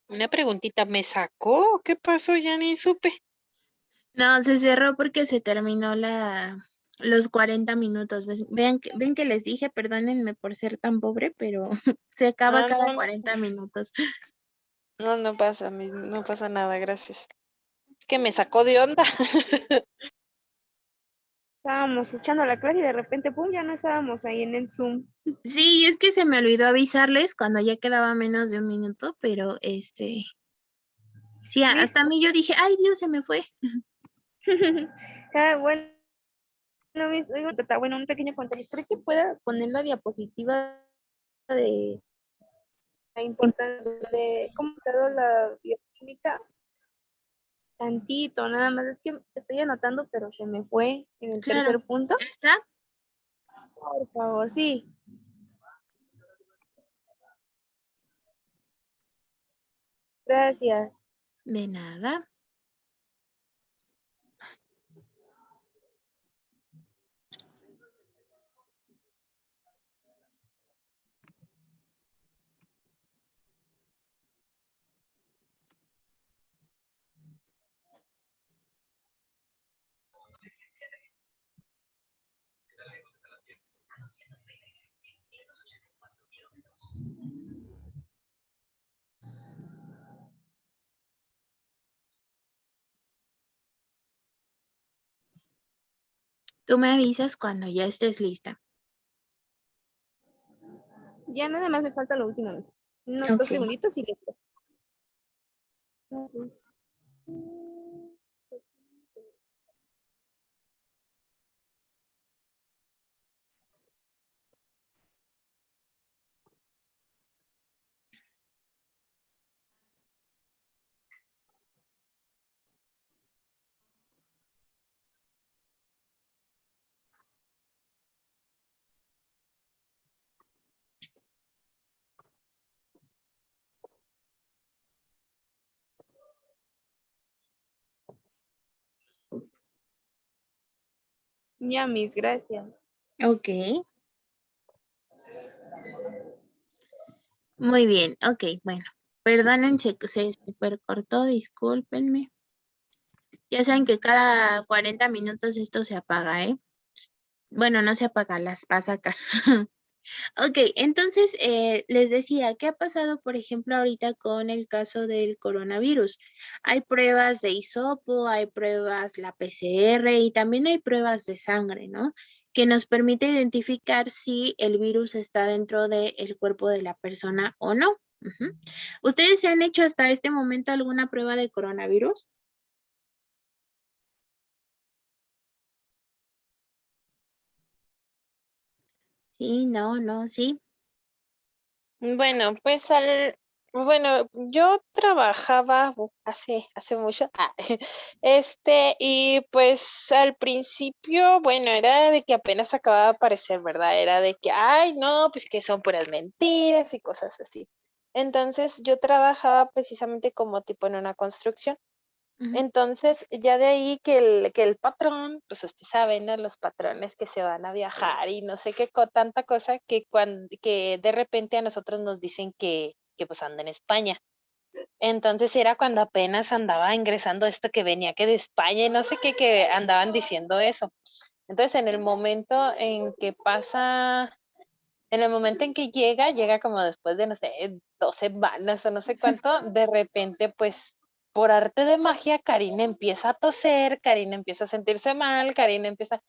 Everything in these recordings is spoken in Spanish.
Una preguntita, ¿me sacó? ¿Qué pasó? Ya ni supe. No, se cerró porque se terminó los 40 minutos. Ven que les dije, perdónenme por ser tan pobre, pero se acaba Ah, cada no, 40 minutos. no pasa, no pasa nada, gracias. Es que me sacó de onda. Estábamos echando la clase y de repente, pum, ya no estábamos ahí en el Zoom. Sí, es que se me olvidó avisarles cuando ya quedaba menos de un minuto, pero sí, hasta a Listo. mí yo dije, ay Dios, se me fue. Bueno, oigo, bueno, un pequeño comentario. ¿Cree que pueda poner la diapositiva de la importancia de cómo quedó la bioquímica? Tantito, nada más. Es que estoy anotando, pero se me fue en el Claro, tercer punto. ¿está? Por favor, sí. Gracias. De nada. Tú me avisas cuando ya estés lista. Ya nada más me falta lo último. Unos Ok. 2 segunditos y listo. Ya, mis gracias. Ok. Muy bien. Ok, bueno. Perdonen, se super cortó, discúlpenme. Ya saben que cada 40 minutos esto se apaga, ¿eh? Bueno, no se apaga, las va a sacar. Ok, entonces les decía, ¿qué ha pasado, por ejemplo, ahorita con el caso del coronavirus? Hay pruebas de hisopo, hay pruebas, la PCR y también hay pruebas de sangre, ¿no? Que nos permite identificar si el virus está dentro del cuerpo de la persona o no. Ujú. ¿Ustedes se han hecho hasta este momento alguna prueba de coronavirus? Sí, no, no, sí. Bueno, bueno, yo trabajaba hace mucho, y pues al principio, bueno, era de que apenas acababa de aparecer, ¿verdad? Era de que, ay, no, pues que son puras mentiras y cosas así. Entonces yo trabajaba precisamente como tipo en una construcción. Ujú. Entonces, ya de ahí que el patrón, pues usted sabe, ¿no? Los patrones que se van a viajar y no sé qué tanta cosa que de repente a nosotros nos dicen que pues anda en España. Entonces era cuando apenas andaba ingresando esto que venía que de España y no sé qué que andaban diciendo eso. Entonces, en el momento en que llega como después de, no sé, 2 semanas o no sé cuánto, de repente, pues, por arte de magia, Karina empieza a toser, Karina empieza a sentirse mal, Karina empieza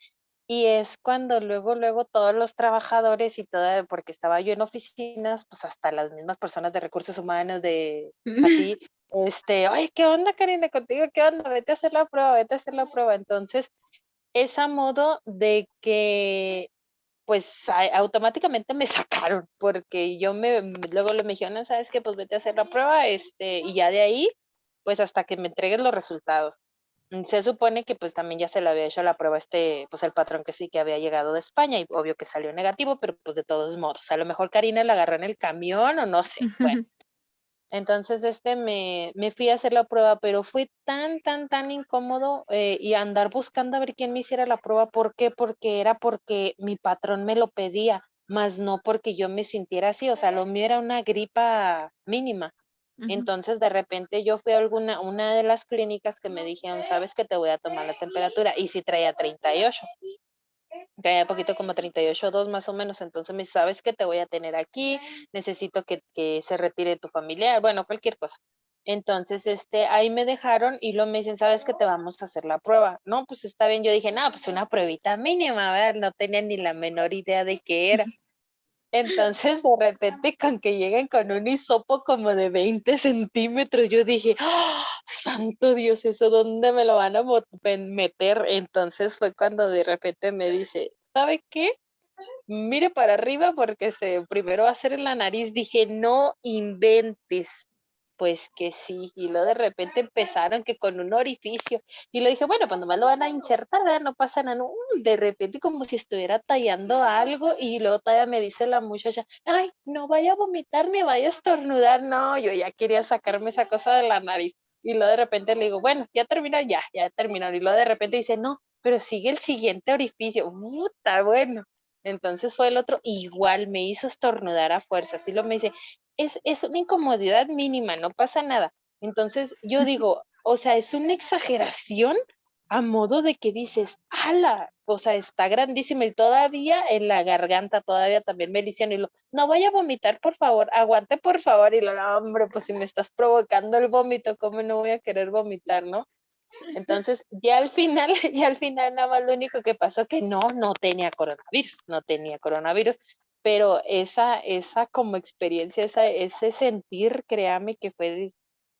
y es cuando luego todos los trabajadores y toda porque estaba yo en oficinas, pues, hasta las mismas personas de recursos humanos de así, "Oye, ¿qué onda, Karina, contigo? ¿Qué onda? Vete a hacer la prueba, vete a hacer la prueba". Entonces, es a modo de que pues, automáticamente me sacaron, porque luego me dijeron: "No, ¿sabes qué? Pues vete a hacer la prueba, y ya de ahí, pues, hasta que me entreguen los resultados". Se supone que, pues, también ya se le había hecho la prueba, pues, el patrón que sí que había llegado de España, y obvio que salió negativo, pero, pues, de todos modos, a lo mejor Karina la agarró en el camión o no sé. Bueno, entonces, me fui a hacer la prueba, pero fue tan incómodo, y andar buscando a ver quién me hiciera la prueba, ¿por qué? Porque mi patrón me lo pedía, más no porque yo me sintiera así, o sea, lo mío era una gripa mínima. Ujú. Entonces, de repente yo fui a una de las clínicas que me dijeron, sabes que te voy a tomar la temperatura, y sí traía 38, traía poquito como 38,2 más o menos, entonces me dice, sabes que te voy a tener aquí, necesito que se retire tu familiar, bueno, cualquier cosa. Entonces, ahí me dejaron y luego me dicen, sabes que te vamos a hacer la prueba. No, pues está bien, yo dije, no, pues una pruebita mínima, ¿verdad? No tenía ni la menor idea de qué era. Entonces, de repente, con que lleguen con un hisopo como de 20 centímetros, yo dije, ¡ah! Santo Dios, ¿eso dónde me lo van a meter? Entonces fue cuando de repente me dice, ¿sabe qué? Mire para arriba porque primero va a ser en la nariz. Dije, no inventes. Pues que sí, y luego de repente empezaron que con un orificio, y le dije, bueno, pues nomás lo van a insertar, ¿verdad? No pasa nada, no, de repente como si estuviera tallando algo, y luego todavía me dice la muchacha, ay, no vaya a vomitar ni vaya a estornudar, no, yo ya quería sacarme esa cosa de la nariz, y luego de repente le digo, bueno, ya terminó, ya terminó, y luego de repente dice, no, pero sigue el siguiente orificio, puta, bueno, entonces fue el otro, igual me hizo estornudar a fuerzas, y luego me dice, es una incomodidad mínima, no pasa nada. Entonces yo digo, o sea, es una exageración a modo de que dices, ala, o sea, está grandísima y todavía en la garganta, todavía también me dicen, y no vaya a vomitar, por favor, aguante, por favor, y no, hombre, pues si me estás provocando el vómito, ¿cómo no voy a querer vomitar, no? Entonces, ya al final, ya al final nada más lo único que pasó que no tenía coronavirus, no tenía coronavirus, pero esa como experiencia, ese sentir, créame que fue,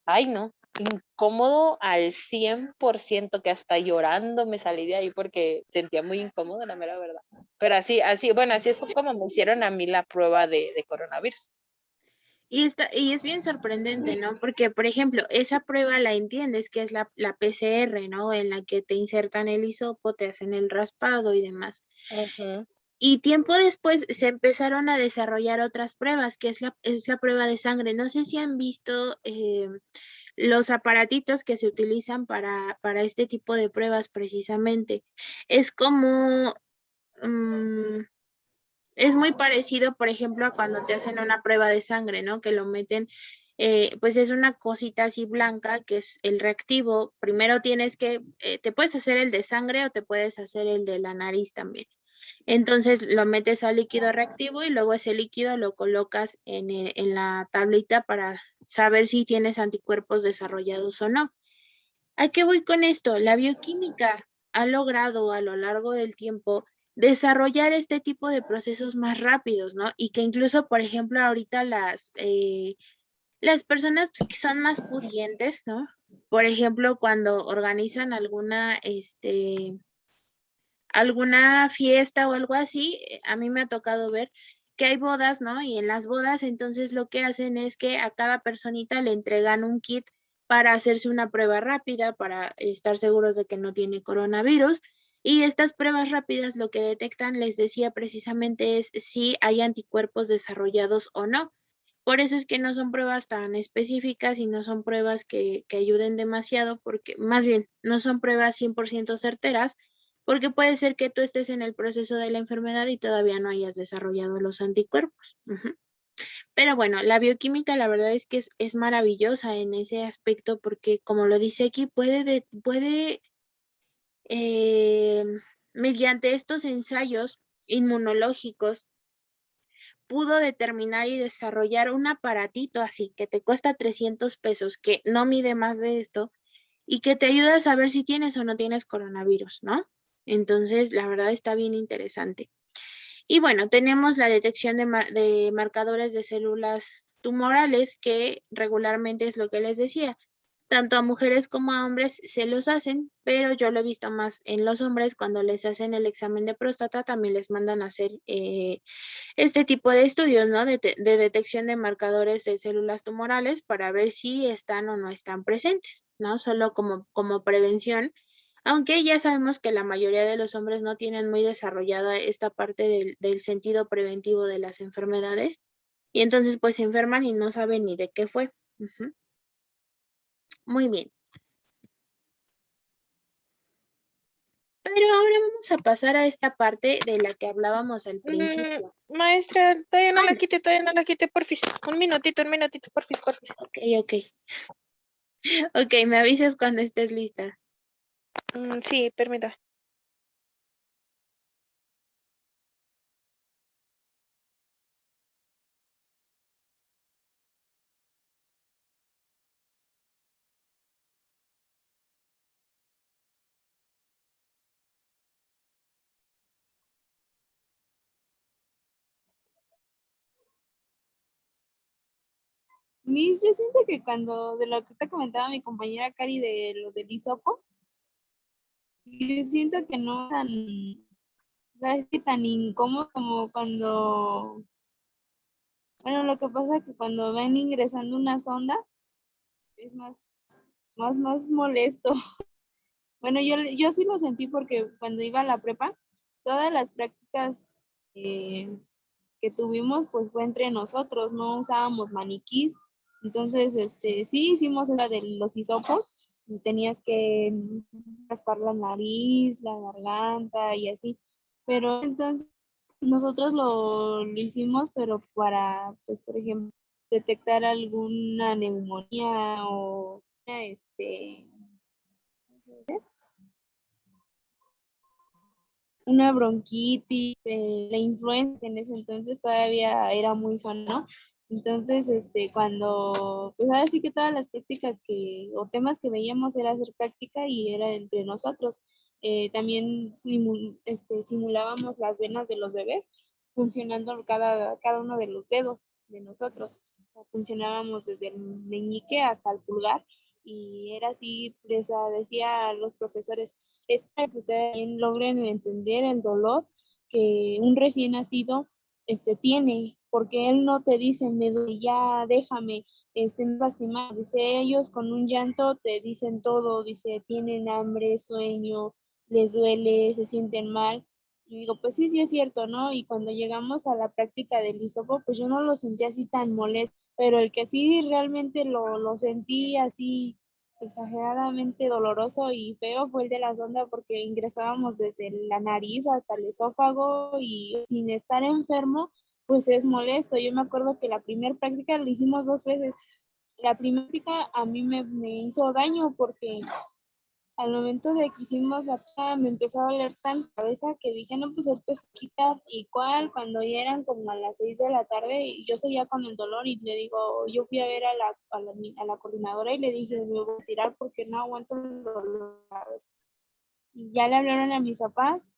ay no, incómodo al 100%, que hasta llorando me salí de ahí porque sentía muy incómodo, la mera verdad. Pero así, bueno, así fue como me hicieron a mí la prueba de coronavirus. Y es bien sorprendente, ¿no? Porque, por ejemplo, esa prueba la entiendes que es la PCR, ¿no? En la que te insertan el hisopo, te hacen el raspado y demás. Ujú. Y tiempo después se empezaron a desarrollar otras pruebas, que es la prueba de sangre. No sé si han visto los aparatitos que se utilizan para este tipo de pruebas precisamente. Es como, es muy parecido, por ejemplo, a cuando te hacen una prueba de sangre, ¿no? Que lo meten, pues es una cosita así blanca que es el reactivo. Primero tienes que, te puedes hacer el de sangre o te puedes hacer el de la nariz también. Entonces lo metes al líquido reactivo y luego ese líquido lo colocas en la tablita para saber si tienes anticuerpos desarrollados o no. ¿A qué voy con esto? La bioquímica ha logrado a lo largo del tiempo desarrollar este tipo de procesos más rápidos, ¿no? Y que incluso, por ejemplo, ahorita las personas pues, que son más pudientes, ¿no? Por ejemplo, cuando organizan alguna fiesta o algo así, a mí me ha tocado ver que hay bodas, ¿no? Y en las bodas, entonces lo que hacen es que a cada personita le entregan un kit para hacerse una prueba rápida, para estar seguros de que no tiene coronavirus. Y estas pruebas rápidas lo que detectan, les decía precisamente, es si hay anticuerpos desarrollados o no. Por eso es que no son pruebas tan específicas y no son pruebas que ayuden demasiado, porque más bien no son pruebas 100% certeras, porque puede ser que tú estés en el proceso de la enfermedad y todavía no hayas desarrollado los anticuerpos. Ujú. Pero bueno, la bioquímica la verdad es que es maravillosa en ese aspecto porque como lo dice aquí, puede eh, mediante estos ensayos inmunológicos, pudo determinar y desarrollar un aparatito así que te cuesta 300 pesos, que no mide más de esto y que te ayuda a saber si tienes o no tienes coronavirus, ¿no? Entonces, la verdad está bien interesante. Y bueno, tenemos la detección de marcadores de células tumorales, que regularmente es lo que les decía. Tanto a mujeres como a hombres se los hacen, pero yo lo he visto más en los hombres cuando les hacen el examen de próstata, también les mandan a hacer este tipo de estudios, ¿no? De detección de marcadores de células tumorales para ver si están o no están presentes, ¿no? Solo como prevención, aunque ya sabemos que la mayoría de los hombres no tienen muy desarrollada esta parte del sentido preventivo de las enfermedades y entonces pues se enferman y no saben ni de qué fue. Ujú. Muy bien. Pero ahora vamos a pasar a esta parte de la que hablábamos al principio. Maestra, todavía no la Mande. quite, porfis. Un minutito, porfis. Ok. Ok, me avisas cuando estés lista. Sí, permita. Miss, yo siento que cuando, de lo que te comentaba mi compañera Cari de lo del hisopo, yo siento que no tan, es que tan incómodo como cuando, bueno, lo que pasa es que cuando ven ingresando una sonda, es más molesto. Bueno, yo sí lo sentí porque cuando iba a la prepa, todas las prácticas que tuvimos, pues fue entre nosotros, no usábamos maniquís. Entonces, sí hicimos la de los hisopos, y tenías que raspar la nariz, la garganta y así. Pero entonces, nosotros lo hicimos, pero para, pues, por ejemplo, detectar alguna neumonía o una bronquitis, la influenza en ese entonces todavía era muy sano. Entonces, cuando, pues ahora sí que todas las prácticas o temas que veíamos era hacer práctica y era entre nosotros. También simulábamos las venas de los bebés, funcionando cada uno de los dedos de nosotros. O sea, funcionábamos desde el meñique hasta el pulgar y era así, decía a los profesores, es para que ustedes también logren entender el dolor que un recién nacido tiene, porque él no te dice, me duele, ya déjame, me lastimado. Dice, ellos con un llanto te dicen todo, dice, tienen hambre, sueño, les duele, se sienten mal. Y digo, pues sí, sí es cierto, ¿no? Y cuando llegamos a la práctica del hisopo, pues yo no lo sentí así tan molesto, pero el que sí realmente lo sentí así exageradamente doloroso y feo fue el de la sonda porque ingresábamos desde la nariz hasta el esófago y sin estar enfermo, pues es molesto. Yo me acuerdo que la primera práctica la hicimos 2 veces. La primera práctica a mí me hizo daño porque al momento de que hicimos la prueba me empezó a doler tan la cabeza que dije, no, pues ahorita se quita. Y cuando ya eran como a las 6 de la tarde, y yo seguía con el dolor y le digo, yo fui a ver a la coordinadora y le dije, me voy a tirar porque no aguanto el dolor. Y ya le hablaron a mis papás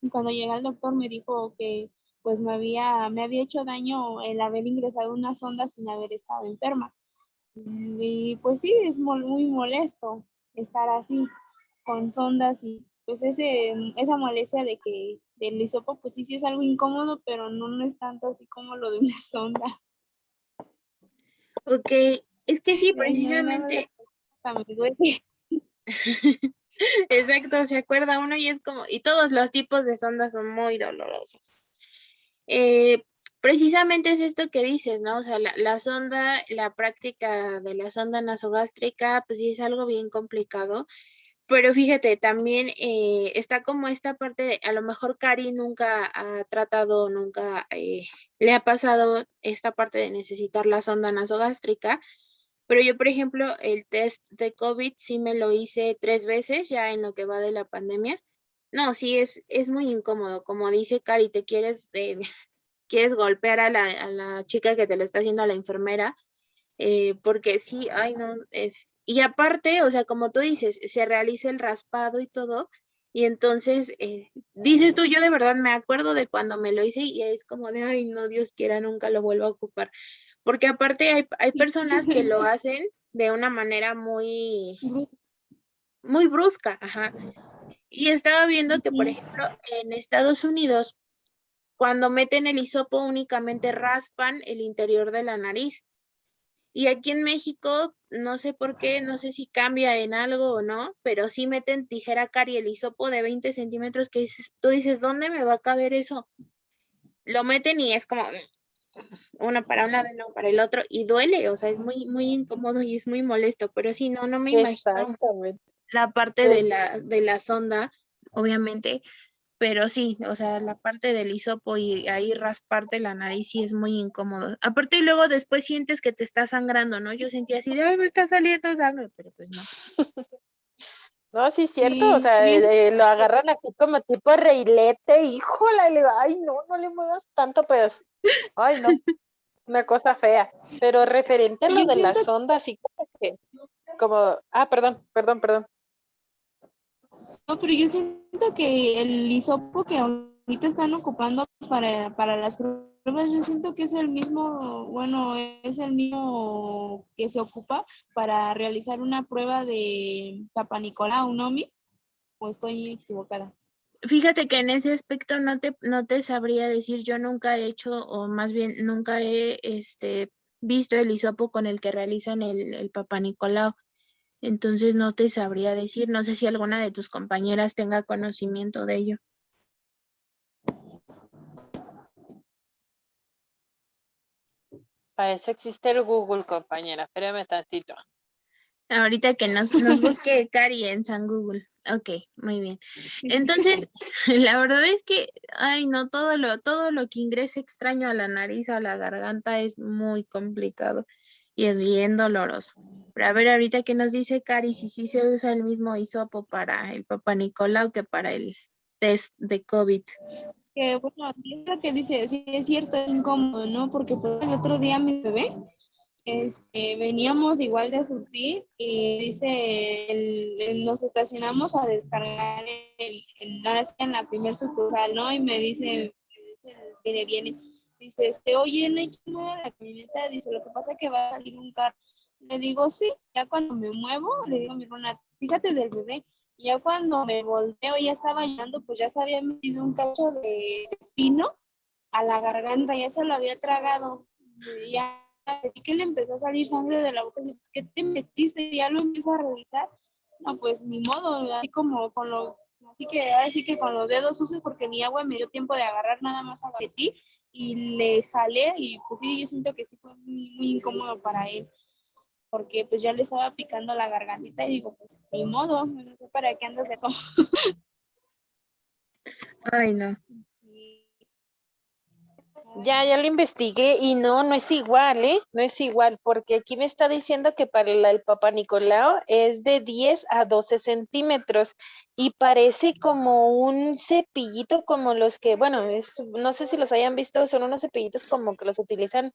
y cuando llegué al doctor me dijo que pues me había hecho daño el haber ingresado una sonda sin haber estado enferma. Y pues sí, es muy molesto estar así con sondas y pues esa molestia del hisopo, pues sí, sí es algo incómodo, pero no es tanto así como lo de una sonda. Ok, es que sí, Ay, no precisamente. me duele. Exacto, se acuerda uno y es como, y todos los tipos de sondas son muy dolorosos. Precisamente es esto que dices, ¿no? O sea, la sonda, la práctica de la sonda nasogástrica, pues sí es algo bien complicado, pero fíjate, también está como esta parte de, a lo mejor Cari nunca ha tratado, nunca le ha pasado esta parte de necesitar la sonda nasogástrica, pero yo, por ejemplo, el test de COVID sí me lo hice 3 veces ya en lo que va de la pandemia. No, sí, es muy incómodo. Como dice Cari, te quieres golpear a la chica que te lo está haciendo, a la enfermera, porque sí, ay, no. Y aparte, o sea, como tú dices, se realiza el raspado y todo, y entonces dices tú, yo de verdad me acuerdo de cuando me lo hice y es como de, ay, no, Dios quiera, nunca lo vuelvo a ocupar. Porque aparte hay personas que lo hacen de una manera muy, muy brusca, ajá. Y estaba viendo que, por ejemplo, en Estados Unidos, cuando meten el hisopo únicamente raspan el interior de la nariz. Y aquí en México, no sé por qué, no sé si cambia en algo o no, pero sí meten tijera cari el hisopo de 20 centímetros que tú dices, ¿dónde me va a caber eso? Lo meten y es como una para un lado y no para el otro y duele, o sea, es muy, muy incómodo y es muy molesto, pero sí, no me imagino Exactamente. la parte Pues de la sonda. obviamente, pero sí, o sea, la parte del hisopo y ahí rasparte la nariz sí es muy incómodo. Aparte, luego después sientes que te está sangrando, ¿no? Yo sentía así de, ay, me está saliendo sangre, pero pues no. No, sí es cierto, o Sí, sea, y es lo agarran así como tipo reilete, híjola, y le va, ay, no, no le muevas tanto, pues, ay, no, una cosa fea. Pero referente a lo yo de la siento, sonda, así como que, perdón. no, pero yo siento que el hisopo que ahorita están ocupando para las pruebas, yo siento que es el mismo, bueno, es el mismo que se ocupa para realizar una prueba de Papa Nicolau, ¿no, Miss? ¿O estoy equivocada? Fíjate que en ese aspecto no te sabría decir, yo nunca he hecho, o más bien nunca he visto el hisopo con el que realizan el Papá Nicolau. Entonces no te sabría decir, no sé si alguna de tus compañeras tenga conocimiento de ello. Para eso existe el Google, compañera, espérame tantito. Ahorita que nos busque Cari en San Google. Ok, muy bien. Entonces, la verdad es que, ay, no, todo lo que ingresa extraño a la nariz, a la garganta es muy complicado y es bien doloroso. Pero a ver, ahorita que nos dice Cari, si sí se usa el mismo hisopo para el Papá Nicolau que para el test de COVID. Que bueno, lo que dice, sí es cierto, es incómodo, ¿no? Porque pues, el otro día mi bebé, veníamos igual de surtir y dice, nos estacionamos a descargar ahora sí, en la primer sucursal, ¿no? Y viene, dice, oye, no hay que mover la camioneta, dice, lo que pasa es que va a salir un carro. Le digo, sí, ya cuando me muevo, le digo a mi hermana, fíjate del bebé, ya cuando me volteo, ya estaba llorando, pues ya se había metido un cacho de pino a la garganta, ya se lo había tragado. Y ya vi que le empezó a salir sangre de la boca. Y dije, ¿qué te metiste? Y ya lo empiezo a revisar. No, pues ni modo, así que con los dedos sucios, porque ni agua me dio tiempo de agarrar, nada más agarré y le jalé. Y pues sí, yo siento que sí fue muy incómodo para él, porque pues ya le estaba picando la gargantita y digo, pues ni modo, no sé para qué andas de eso. Ay, no. Sí. Ya lo investigué y no es igual, ¿eh? No es igual, porque aquí me está diciendo que para el Papá Nicolau es de 10 a 12 centímetros y parece como un cepillito como los que, bueno, no sé si los hayan visto, son unos cepillitos como que los utilizan,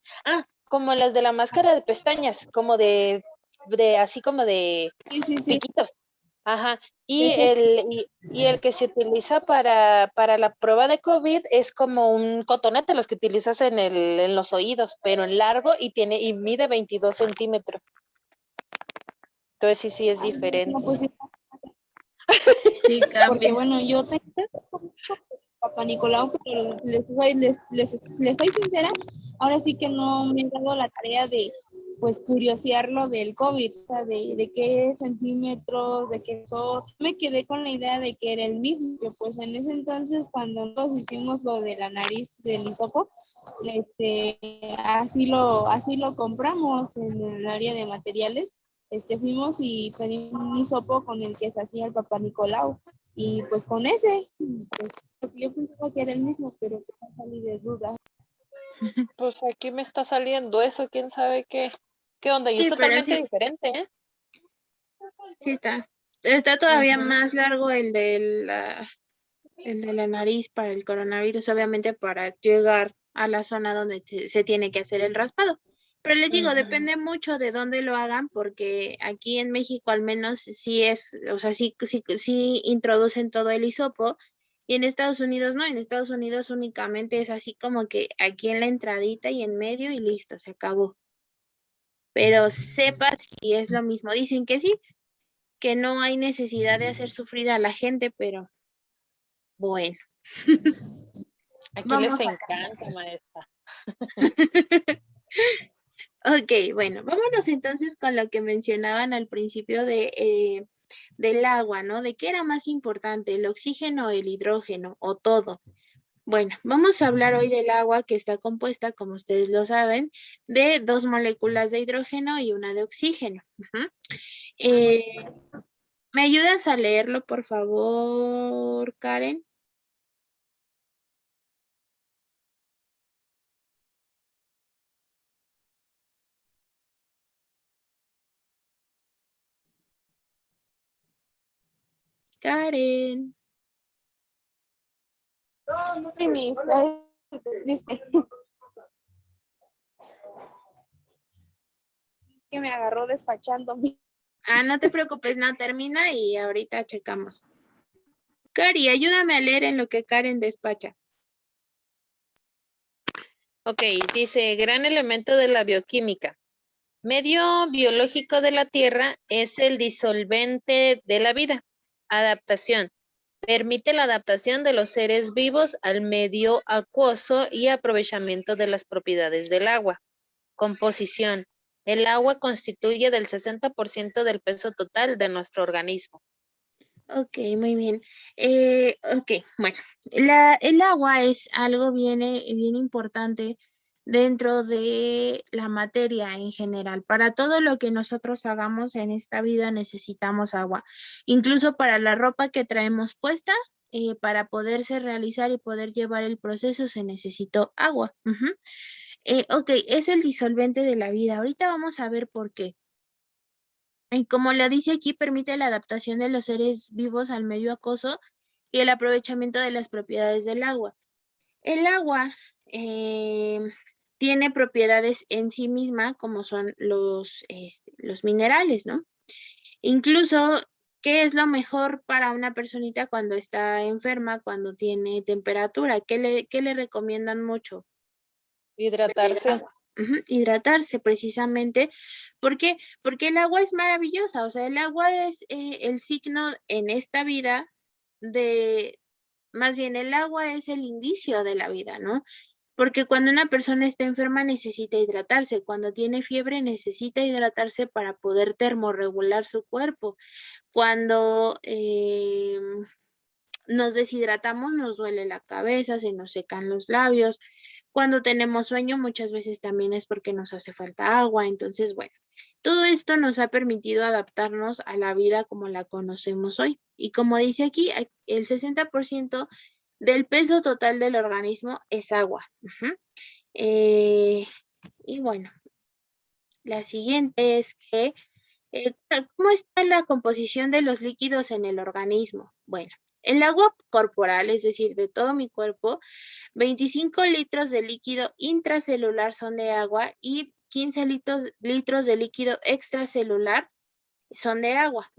como las de la máscara de pestañas, como así como de Sí, piquitos. Ajá, ese, y el que se utiliza para la prueba de COVID es como un cotonete, los que utilizas en los oídos, pero en largo y mide 22 centímetros. Entonces sí es diferente. no, pues sí, Sí, porque cambia. bueno, yo tengo Papá Nicolau, pero les estoy sincera, ahora sí que no me he dado la tarea de pues curiosear lo del COVID, o sea, de qué centímetros, de qué son. Me quedé con la idea de que era el mismo, que pues en ese entonces cuando nos hicimos lo de la nariz del hisopo, así lo compramos en el área de materiales. Fuimos y pedimos un hisopo con el que se hacía el Papá Nicolau. Y pues con ese, pues yo pensaba que era el mismo, pero que no salí de duda. Pues aquí me está saliendo eso, quién sabe qué onda, y es Sí, pero totalmente sí, diferente, ¿eh? sí está. Está todavía Ujú. más largo el de la nariz para el coronavirus, obviamente para llegar a la zona donde se tiene que hacer el raspado. Pero les digo, Ujú. depende mucho de dónde lo hagan, porque aquí en México al menos sí es, o sea, sí introducen todo el hisopo, y en Estados Unidos no, en Estados Unidos únicamente es así como que aquí en la entradita y en medio y listo, se acabó. Pero sepa si es lo mismo. Dicen que sí, que no hay necesidad de hacer sufrir a la gente, pero bueno, Aquí les vamos a... encanta, maestra. Ok, bueno, vámonos entonces con lo que mencionaban al principio del agua, ¿no? ¿De qué era más importante, el oxígeno, el hidrógeno o todo? Bueno, vamos a hablar hoy del agua, que está compuesta, como ustedes lo saben, de dos moléculas de hidrógeno y una de oxígeno. Ujú. Eh, ¿Me ayudas a leerlo, por favor, Karen? Karen. Sí, ay, disculpe. Es que me agarró despachando. Ah, no te preocupes, no, termina y ahorita checamos. Cari, ayúdame a leer en lo que Karen despacha. Ok, dice, gran elemento de la bioquímica. Medio biológico de la Tierra es el disolvente de la vida. Adaptación. Permite la adaptación de los seres vivos al medio acuoso y aprovechamiento de las propiedades del agua. Composición. El agua constituye del 60% del peso total de nuestro organismo. Ok, muy bien. Ok, bueno, el agua es algo bien importante dentro de la materia en general. Para todo lo que nosotros hagamos en esta vida necesitamos agua. Incluso para la ropa que traemos puesta, para poderse realizar y poder llevar el proceso se necesitó agua. Ujú. Ok, es el disolvente de la vida. Ahorita vamos a ver por qué. Y como la dice aquí, permite la adaptación de los seres vivos al medio acuoso y el aprovechamiento de las propiedades del agua. El agua tiene propiedades en sí misma, como son los minerales, ¿no? Incluso, ¿qué es lo mejor para una personita cuando está enferma, cuando tiene temperatura? ¿Qué le recomiendan mucho? Hidratarse. Hidratarse precisamente. ¿Por qué? Porque el agua es maravillosa, o sea, el agua es el signo en esta vida más bien el agua es el indicio de la vida, ¿no? Porque cuando una persona está enferma necesita hidratarse, cuando tiene fiebre necesita hidratarse para poder termorregular su cuerpo. Cuando nos deshidratamos nos duele la cabeza, se nos secan los labios. Cuando tenemos sueño muchas veces también es porque nos hace falta agua. Entonces, bueno, todo esto nos ha permitido adaptarnos a la vida como la conocemos hoy. Y como dice aquí, el 60% del peso total del organismo es agua. Y bueno, la siguiente es que, ¿cómo está la composición de los líquidos en el organismo? Bueno, el agua corporal, es decir, de todo mi cuerpo, 25 litros de líquido intracelular son de agua y 15 litros de líquido extracelular son de agua.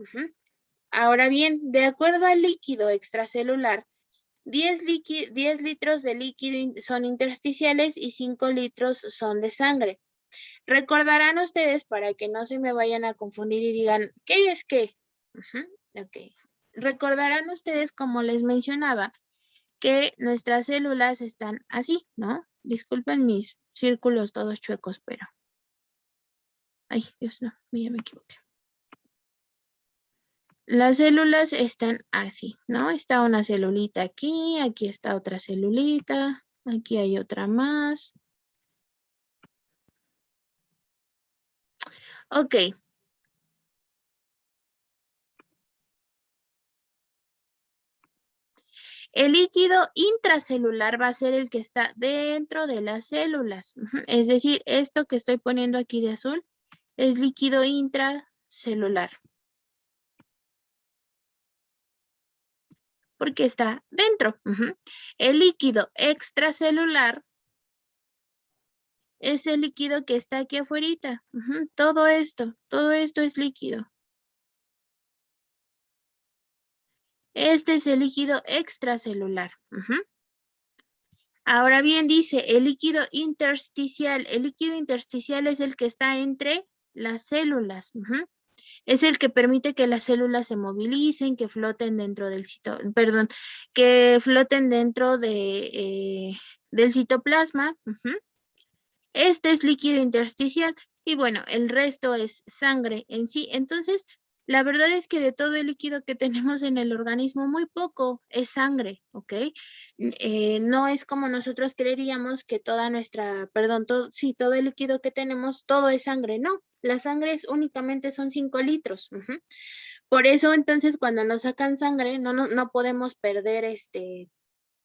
Ahora bien, de acuerdo al líquido extracelular, 10 litros de líquido son intersticiales y 5 litros son de sangre. Recordarán ustedes para que no se me vayan a confundir y digan, ¿qué es qué? Ok. Recordarán ustedes, como les mencionaba, que nuestras células están así, ¿no? Disculpen mis círculos todos chuecos, pero... Ay, Dios, no, ya me equivoqué. Las células están así, ¿no? Está una celulita aquí, aquí está otra celulita, aquí hay otra más. Ok. El líquido intracelular va a ser el que está dentro de las células. Es decir, esto que estoy poniendo aquí de azul es líquido intracelular. Porque está dentro. El líquido extracelular es el líquido que está aquí afuera. Todo esto es líquido. Este es el líquido extracelular. Ahora bien, dice el líquido intersticial. El líquido intersticial es el que está entre las células. Es el que permite que las células se movilicen, que floten dentro del que floten dentro del citoplasma. Este es líquido intersticial y bueno, el resto es sangre en sí. Entonces, la verdad es que de todo el líquido que tenemos en el organismo, muy poco es sangre, ¿ok? No es como nosotros creeríamos que todo el líquido que tenemos, todo es sangre. No, la sangre únicamente son 5 litros. Por eso, entonces, cuando nos sacan sangre, no podemos perder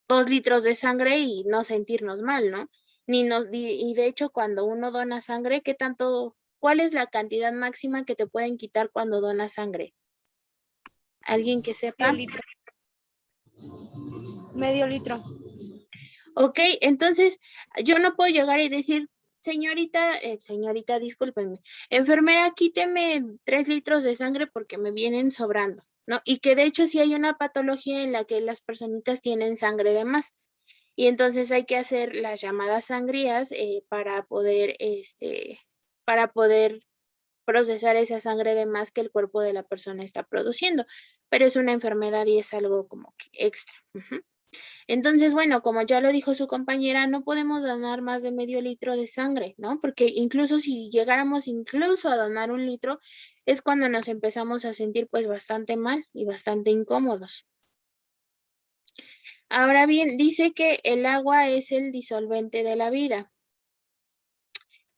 2 litros de sangre y no sentirnos mal, ¿no? Y de hecho, cuando uno dona sangre, ¿cuál es la cantidad máxima que te pueden quitar cuando donas sangre? ¿Alguien que sepa? Medio litro. Ok, entonces yo no puedo llegar y decir, señorita, discúlpenme, enfermera, quíteme 3 litros de sangre porque me vienen sobrando, ¿no? Y que de hecho sí hay una patología en la que las personitas tienen sangre de más. Y entonces hay que hacer las llamadas sangrías para poder procesar esa sangre de más que el cuerpo de la persona está produciendo. Pero es una enfermedad y es algo como que extra. Ujú. Entonces, bueno, como ya lo dijo su compañera, no podemos donar más de medio litro de sangre, ¿no? Porque incluso si llegáramos incluso a donar 1 litro, es cuando nos empezamos a sentir pues bastante mal y bastante incómodos. Ahora bien, dice que el agua es el disolvente de la vida.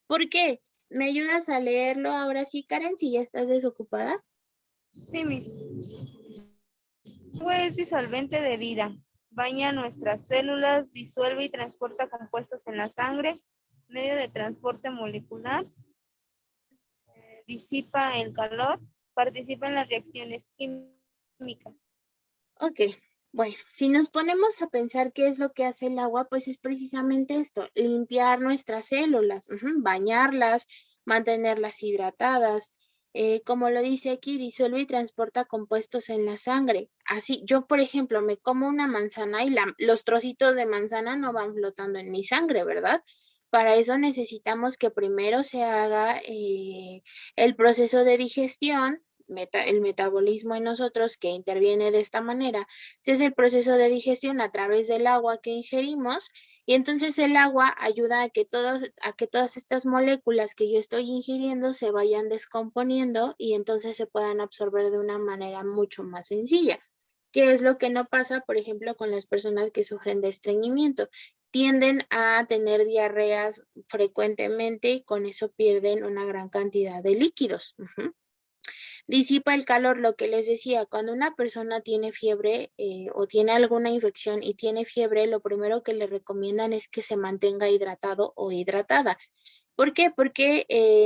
¿Por qué? ¿Me ayudas a leerlo ahora sí, Karen, si ya estás desocupada? Sí, Miss. El agua es disolvente de vida. Baña nuestras células, disuelve y transporta compuestos en la sangre, medio de transporte molecular, disipa el calor, participa en las reacciones químicas. Ok, bueno, si nos ponemos a pensar qué es lo que hace el agua, pues es precisamente esto, limpiar nuestras células, bañarlas, mantenerlas hidratadas. Como lo dice aquí, disuelve y transporta compuestos en la sangre. Así, yo, por ejemplo, me como una manzana y los trocitos de manzana no van flotando en mi sangre, ¿verdad? Para eso necesitamos que primero se haga el proceso de digestión, el metabolismo en nosotros que interviene de esta manera, se hace el proceso de digestión a través del agua que ingerimos y entonces el agua ayuda a que todas estas moléculas que yo estoy ingiriendo se vayan descomponiendo y entonces se puedan absorber de una manera mucho más sencilla. ¿Qué es lo que no pasa, por ejemplo, con las personas que sufren de estreñimiento? Tienden a tener diarreas frecuentemente y con eso pierden una gran cantidad de líquidos. Disipa el calor, lo que les decía, cuando una persona tiene fiebre o tiene alguna infección y tiene fiebre, lo primero que le recomiendan es que se mantenga hidratado o hidratada. ¿Por qué? Porque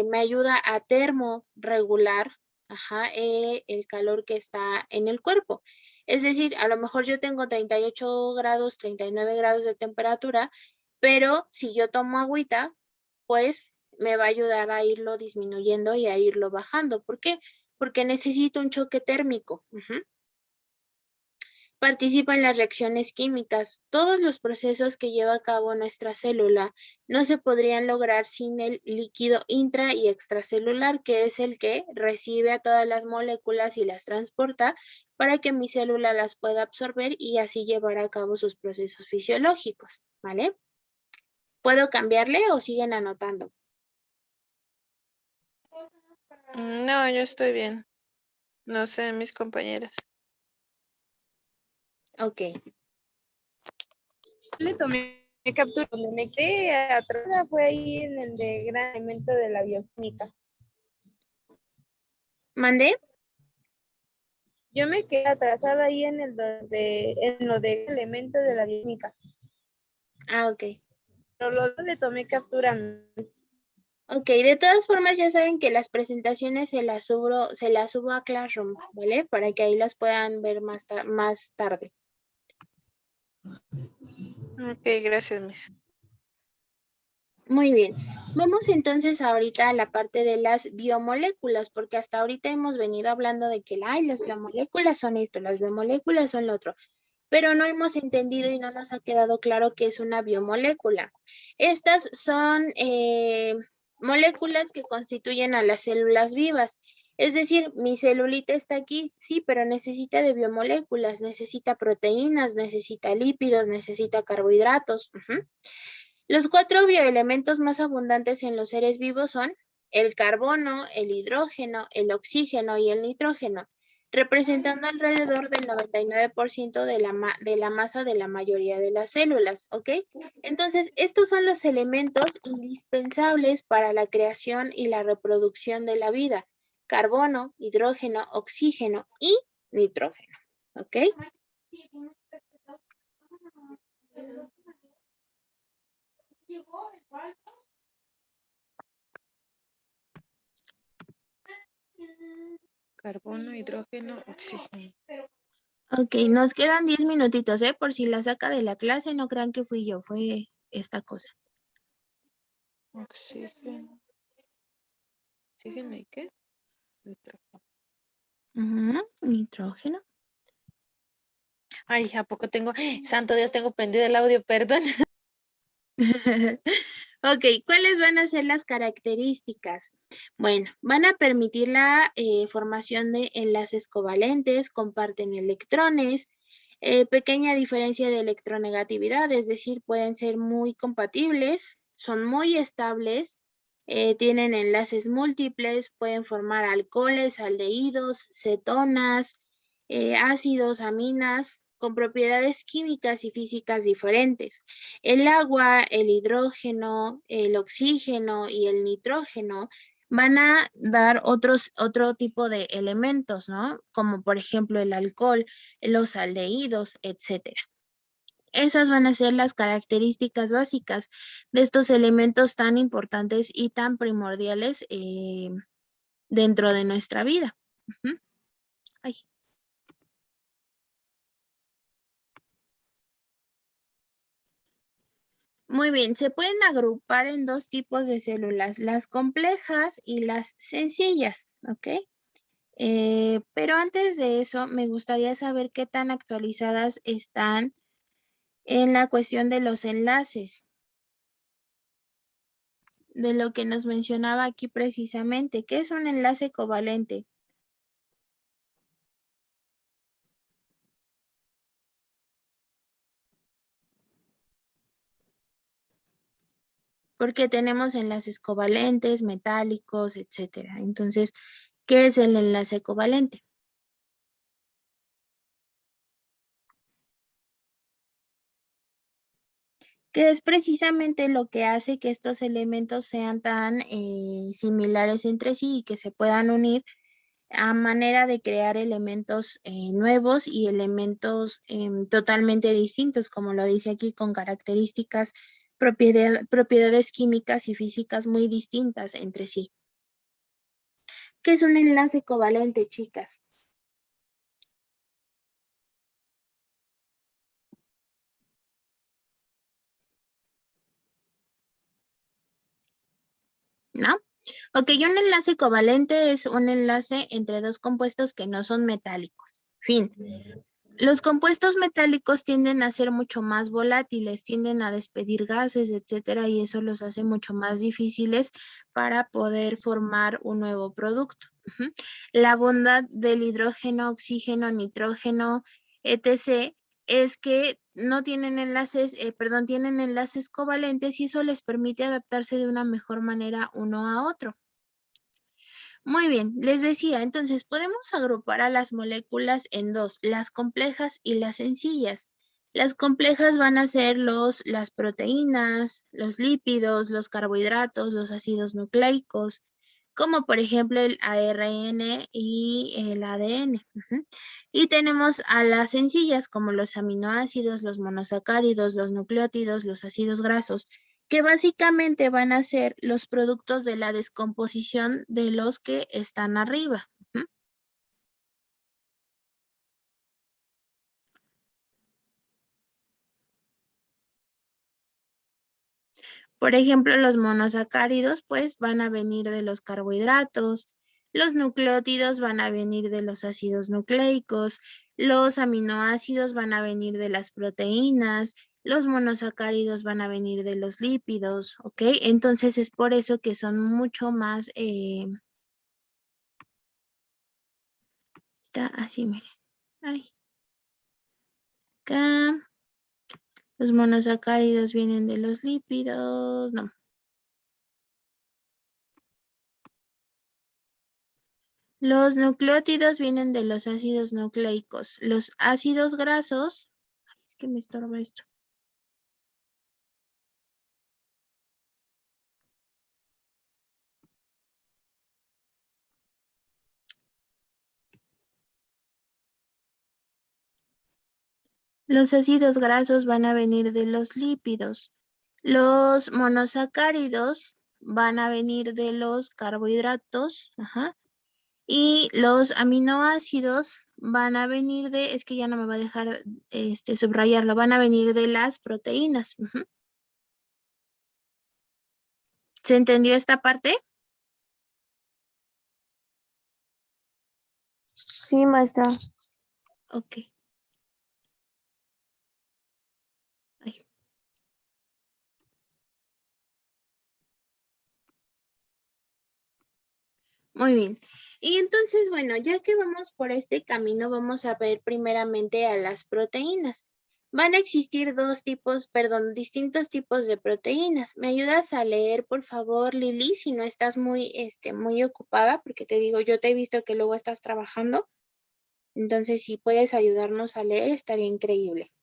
me ayuda a termorregular el calor que está en el cuerpo. Es decir, a lo mejor yo tengo 38 grados, 39 grados de temperatura, pero si yo tomo agüita, pues me va a ayudar a irlo disminuyendo y a irlo bajando. ¿Por qué? Porque necesito un choque térmico. Participa en las reacciones químicas. Todos los procesos que lleva a cabo nuestra célula no se podrían lograr sin el líquido intra y extracelular, que es el que recibe a todas las moléculas y las transporta para que mi célula las pueda absorber y así llevar a cabo sus procesos fisiológicos, ¿vale? ¿Puedo cambiarle o siguen anotando? No, yo estoy bien. No sé, mis compañeras. Ok. Le tomé captura. Donde me quedé atrás fue ahí en el de gran elemento de la bioquímica. ¿Mandé? Yo me quedé atrasada ahí en lo de elemento de la bioquímica. Ah, ok. Pero luego le tomé captura. Ok, de todas formas ya saben que las presentaciones se las subo a Classroom, ¿vale? Para que ahí las puedan ver más tarde. Ok, gracias, Miss. Muy bien. Vamos entonces ahorita a la parte de las biomoléculas, porque hasta ahorita hemos venido hablando de que las biomoléculas son esto, las biomoléculas son lo otro, pero no hemos entendido y no nos ha quedado claro qué es una biomolécula. Estas son moléculas que constituyen a las células vivas. Es decir, mi celulita está aquí, sí, pero necesita de biomoléculas, necesita proteínas, necesita lípidos, necesita carbohidratos. Los 4 bioelementos más abundantes en los seres vivos son el carbono, el hidrógeno, el oxígeno y el nitrógeno, representando alrededor del 99% de la masa de la mayoría de las células, ¿ok? Entonces, estos son los elementos indispensables para la creación y la reproducción de la vida. carbono, hidrógeno, oxígeno y nitrógeno. ¿Ok? Carbono, hidrógeno, oxígeno. Ok, nos quedan 10 minutitos, ¿eh? Por si la saca de la clase, no crean que fui yo, fue esta cosa. Oxígeno. ¿Oxígeno y qué? Nitrógeno. Nitrógeno. Ay, ¿a poco tengo? Santo Dios, tengo prendido el audio, perdón. Ok, ¿cuáles van a ser las características? Bueno, van a permitir la formación de enlaces covalentes, comparten electrones, pequeña diferencia de electronegatividad, es decir, pueden ser muy compatibles, son muy estables, tienen enlaces múltiples, pueden formar alcoholes, aldehídos, cetonas, ácidos, aminas, con propiedades químicas y físicas diferentes. El agua, el hidrógeno, el oxígeno y el nitrógeno van a dar otro tipo de elementos, ¿no? Como por ejemplo el alcohol, los aldehídos, etcétera. Esas van a ser las características básicas de estos elementos tan importantes y tan primordiales dentro de nuestra vida. Ay. Muy bien, se pueden agrupar en dos tipos de células, las complejas y las sencillas, ¿ok? Pero antes de eso, me gustaría saber qué tan actualizadas están en la cuestión de los enlaces, de lo que nos mencionaba aquí precisamente. ¿Qué es un enlace covalente? Porque tenemos enlaces covalentes, metálicos, etcétera. Entonces, ¿qué es el enlace covalente? Que es precisamente lo que hace que estos elementos sean tan similares entre sí y que se puedan unir a manera de crear elementos nuevos y elementos totalmente distintos, como lo dice aquí, con características, propiedades químicas y físicas muy distintas entre sí. ¿Qué es un enlace covalente, chicas? ¿No? Ok, un enlace covalente es un enlace entre dos compuestos que no son metálicos. Fin. Los compuestos metálicos tienden a ser mucho más volátiles, tienden a despedir gases, etcétera, y eso los hace mucho más difíciles para poder formar un nuevo producto. La bondad del hidrógeno, oxígeno, nitrógeno, etc., es que no tienen enlaces, tienen enlaces covalentes y eso les permite adaptarse de una mejor manera uno a otro. Muy bien, les decía, entonces podemos agrupar a las moléculas en dos, las complejas y las sencillas. Las complejas van a ser las proteínas, los lípidos, los carbohidratos, los ácidos nucleicos, como por ejemplo el ARN y el ADN. Y tenemos a las sencillas como los aminoácidos, los monosacáridos, los nucleótidos, los ácidos grasos, que básicamente van a ser los productos de la descomposición de los que están arriba. Por ejemplo, los monosacáridos pues van a venir de los carbohidratos, los nucleótidos van a venir de los ácidos nucleicos, los aminoácidos van a venir de las proteínas, los monosacáridos van a venir de los lípidos, ¿ok? Entonces es por eso que son mucho más, está así, miren, ay, acá, los monosacáridos vienen de los lípidos, no. Los nucleótidos vienen de los ácidos nucleicos. Los ácidos grasos, es que me estorba esto. Los ácidos grasos van a venir de los lípidos. Los monosacáridos van a venir de los carbohidratos. Ajá. Y los aminoácidos van a venir de, es que ya no me va a dejar subrayarlo, van a venir de las proteínas. Ujú. ¿Se entendió esta parte? Sí, maestra. Ok. Ay. Muy bien. Y entonces, bueno, ya que vamos por este camino, vamos a ver primeramente a las proteínas. Van a existir distintos tipos de proteínas. ¿Me ayudas a leer, por favor, Lili, si no estás muy ocupada? Porque te digo, yo te he visto que luego estás trabajando. Entonces, si puedes ayudarnos a leer, estaría increíble.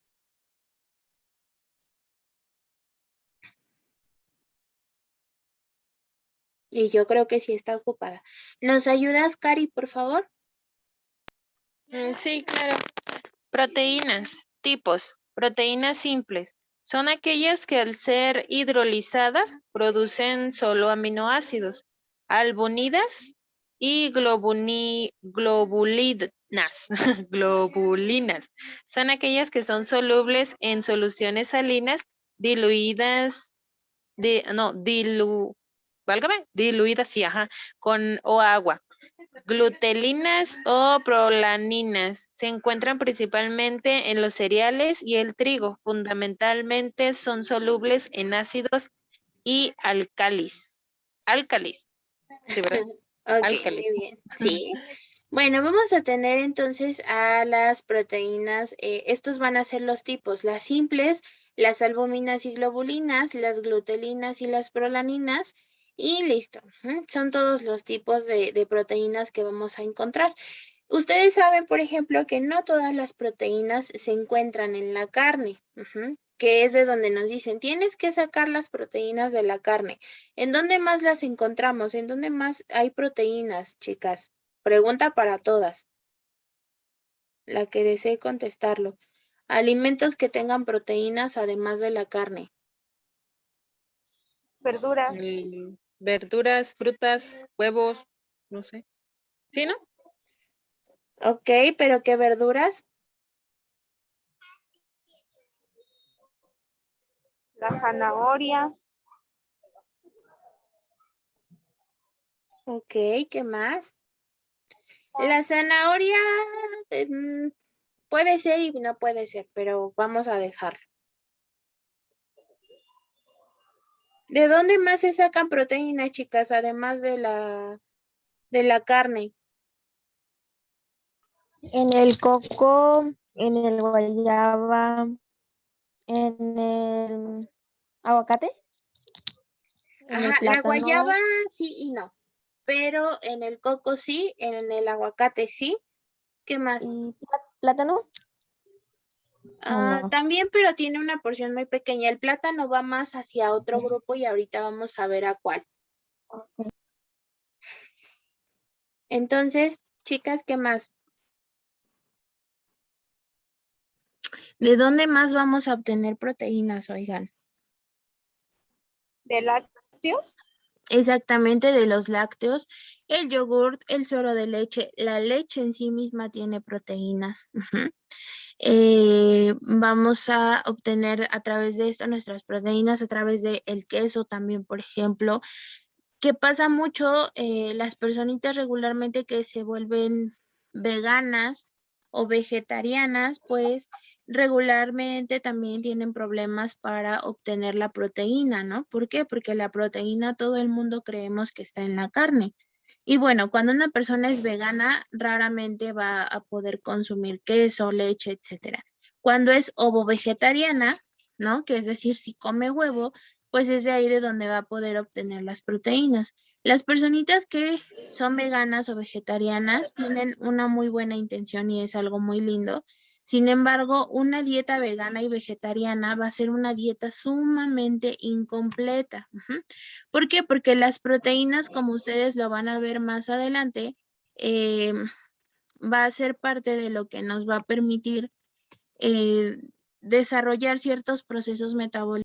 Y yo creo que sí está ocupada. ¿Nos ayudas, Cari, por favor? Sí, claro. Proteínas, tipos. Proteínas simples. Son aquellas que al ser hidrolizadas producen solo aminoácidos, albunidas y globulinas. Globulinas. Son aquellas que son solubles en soluciones salinas diluidas, diluidas, sí, ajá, o agua. Glutelinas o prolaninas se encuentran principalmente en los cereales y el trigo. Fundamentalmente son solubles en ácidos y álcalis. Álcalis, sí, ¿verdad? Ok, Álcalis. muy bien. Sí. Bueno, vamos a tener entonces a las proteínas. Estos van a ser los tipos, las simples, las albuminas y globulinas, las glutelinas y las prolaninas. Y listo. Son todos los tipos de proteínas que vamos a encontrar. Ustedes saben, por ejemplo, que no todas las proteínas se encuentran en la carne, que es de donde nos dicen, tienes que sacar las proteínas de la carne. ¿En dónde más las encontramos? ¿En dónde más hay proteínas, chicas? Pregunta para todas, la que desee contestarlo. Alimentos que tengan proteínas además de la carne. Verduras. Verduras, frutas, huevos, no sé. ¿Sí, no? Ok, pero ¿qué verduras? La zanahoria. Ok, ¿qué más? La zanahoria puede ser y no puede ser, pero vamos a dejarlo. ¿De dónde más se sacan proteínas, chicas, además de la carne? En el coco, en el guayaba, en el aguacate, en el Ajá, la plátano guayaba sí y no, pero en el coco sí, en el aguacate sí. ¿Qué más? y plátano. No. También, pero tiene una porción muy pequeña. El plátano va más hacia otro grupo y ahorita vamos a ver a cuál. Ok. Entonces, chicas, ¿qué más? ¿De dónde más vamos a obtener proteínas, oigan? De lácteos. Exactamente, de los lácteos, el yogurt, el suero de leche, la leche en sí misma tiene proteínas. Vamos a obtener a través de esto nuestras proteínas, a través del queso también, por ejemplo, que pasa mucho las personitas regularmente que se vuelven veganas o vegetarianas, pues regularmente también tienen problemas para obtener la proteína, ¿no? ¿Por qué? Porque la proteína todo el mundo creemos que está en la carne. Y bueno, cuando una persona es vegana, raramente va a poder consumir queso, leche, etcétera. Cuando es ovo-vegetariana, ¿no? Que es decir, si come huevo, pues es de ahí de donde va a poder obtener las proteínas. Las personitas que son veganas o vegetarianas tienen una muy buena intención y es algo muy lindo. Sin embargo, una dieta vegana y vegetariana va a ser una dieta sumamente incompleta. ¿Por qué? Porque las proteínas, como ustedes lo van a ver más adelante, va a ser parte de lo que nos va a permitir desarrollar ciertos procesos metabólicos